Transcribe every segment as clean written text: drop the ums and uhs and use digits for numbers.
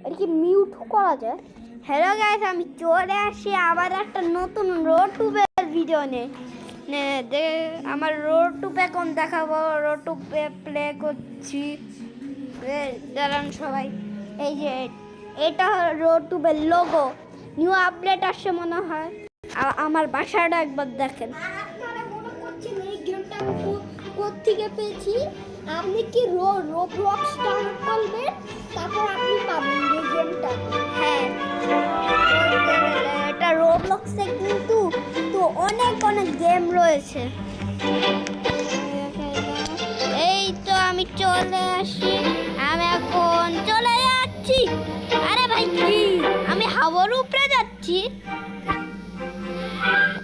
এটা কি মিউট করা যায়? হ্যালো গাইস, আমি চলে আসি আবার একটা নতুন রোড টু ভিডিও নিয়ে। আমার রোড টু এখন দেখাবো। রোড টু প্লে করছি, দাঁড়ান সবাই। এই যে এটা road to logo, new update আসছে মনে হয়। আমার বাসাটা একবার দেখেন। আপনারা মনে করছেন এই গেমটা কোত্থেকে পেয়েছি? আপনি কি রোবলক্স ডাউনলোড করবেন, তারপর আপনি পাবেন এই গেমটা। হ্যাঁ, এটা রোবলক্সে কিন্তু অনেক গেম রয়েছে। এই তো আমি চলে আসি, আমি এখন চলে যাচ্ছি। আরে ভাই কি আমি হাওয়ার উপরে যাচ্ছি?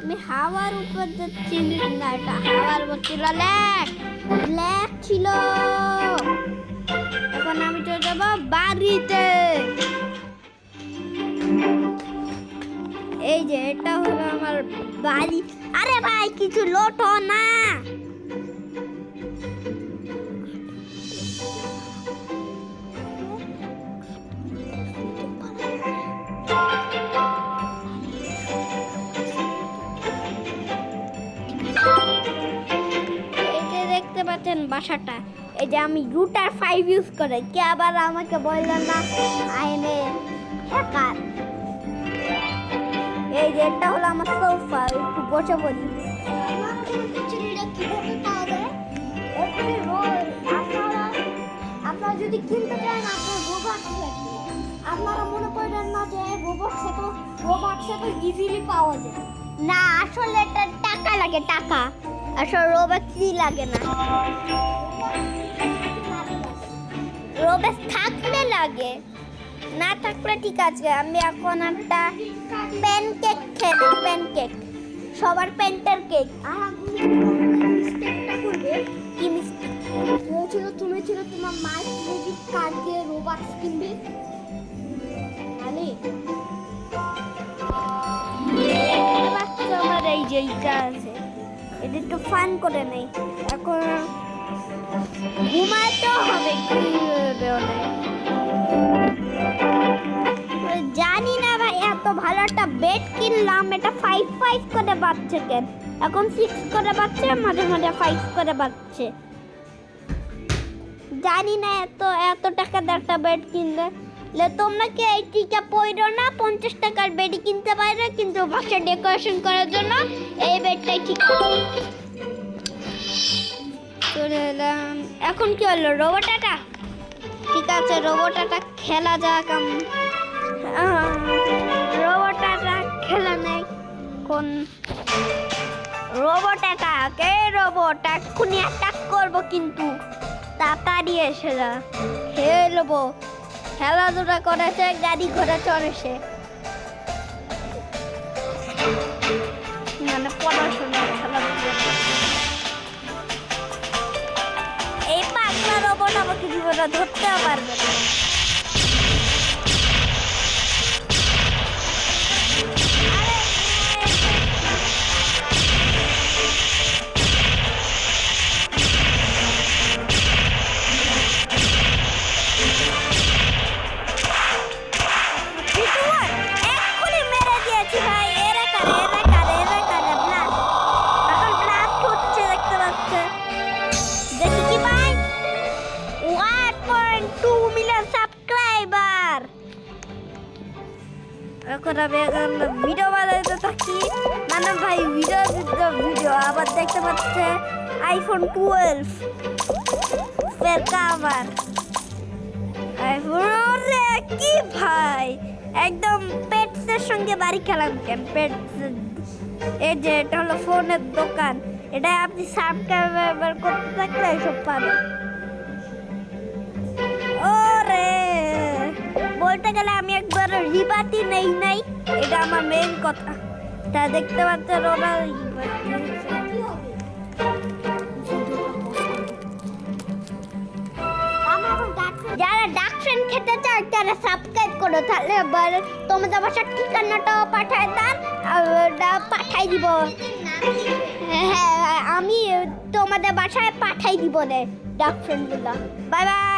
আমি হাওয়ার উপর যাচ্ছি না, এটা হাওয়ার উপর ছিল ব্ল্যাক ছিল। এখন আমি চলে যাবো বাড়িতে। এই যে এটা হলো আমার বাড়ি। আরে ভাই কিছু লোটো না। দেখতে পাচ্ছেন বাসাটা। এই যে আমি রুটার 5 ইউজ করে, কে আবার আমাকে বললেন না আইনে হ্যাকার। এই যে এটা হলো আমার সোফা, একটু বসে পড়ি। আপনারা যদি কিনতে চান আপনার রোবট লাগবে। আপনারা মনে করেন না যে রোবট তো ইজিলি পাওয়া যায় না, আসলে এটা টাকা লাগে, টাকা। আসলে রোবট কি লাগে না, রোবট থাকলে লাগে, না থাকলে ঠিক আছে। আমি এখন একটা প্যানকেক খেয়ে, প্যানকেক সবার প্যান্টের কেক। কি মিস্টেক হয়েছিল? তুমি ছিল তোমার মায়ের ক্রেডিট কার্ড দিয়ে রোবট কিনবে। আমার এই যে এইটা আছে, এটা একটু ফান করে নেই। এখন ঘুমাতেও হবে, কি জানি না ভাই। এত ভালো একটা বেড কিনলাম, এটা 5 করে বাজছে কেন? এখন 6 করে বাজছে, মাঝে মাঝে 5 করে বাজছে। জানি না এত টাকা দিয়ে একটা বেড কিনলে তোমরা কি এই টিকা পয়রো না? 50 টাকার বেডই কিনতে পারো, কিন্তু বাসা ডেকোরেশন করার জন্য এই বেডটাই ঠিক চলে এলাম। এখন কি হলো? রোবটাটা ঠিক আছে, রোবটাটা খেলা যাক। রোবটাটা খেলা নেই কোন রোবটাটা, কে রোবট এক্ষুনি অ্যাটাক করবো, কিন্তু তাড়াতাড়ি এসে যা, খেলবো। খেলাধুলা করেছে, গাড়ি ঘোড়া চড়েছে, মানে পড়াশোনা খেলাধুলা। এই পাগলা রোবট আমাকে জীবনে ধরতেও পারবে না। এখন আমি ভিডিও বানাতে থাকি, মানে ভাই ভিডিও আবার দেখতে পাচ্ছে আইফোন 12 এর কভার। কি ভাই, একদম পেটসের সঙ্গে বাড়ি খেলাম কেন? পেটস, এই যে এটা হলো ফোনের দোকান, এটা আপনি সাবস্ক্রাইব করতে থাকলে এসব পাবেন। বলতে গেলে আমি একবার রিবাতি নাই, এটা আমার মেইন কথা। তা দেখতে পাচ্ছেন ওরা যারা ডাক ফ্রেন্ড খেতে চায় তারা সাবস্ক্রাইব করো, তাহলে তোমাদের বাসার ঠিকানাটাও পাঠাই দিব। হ্যাঁ, আমি তোমাদের বাসায় পাঠাই দিব রে ডাক ফ্রেন্ডগুলো। Bye bye.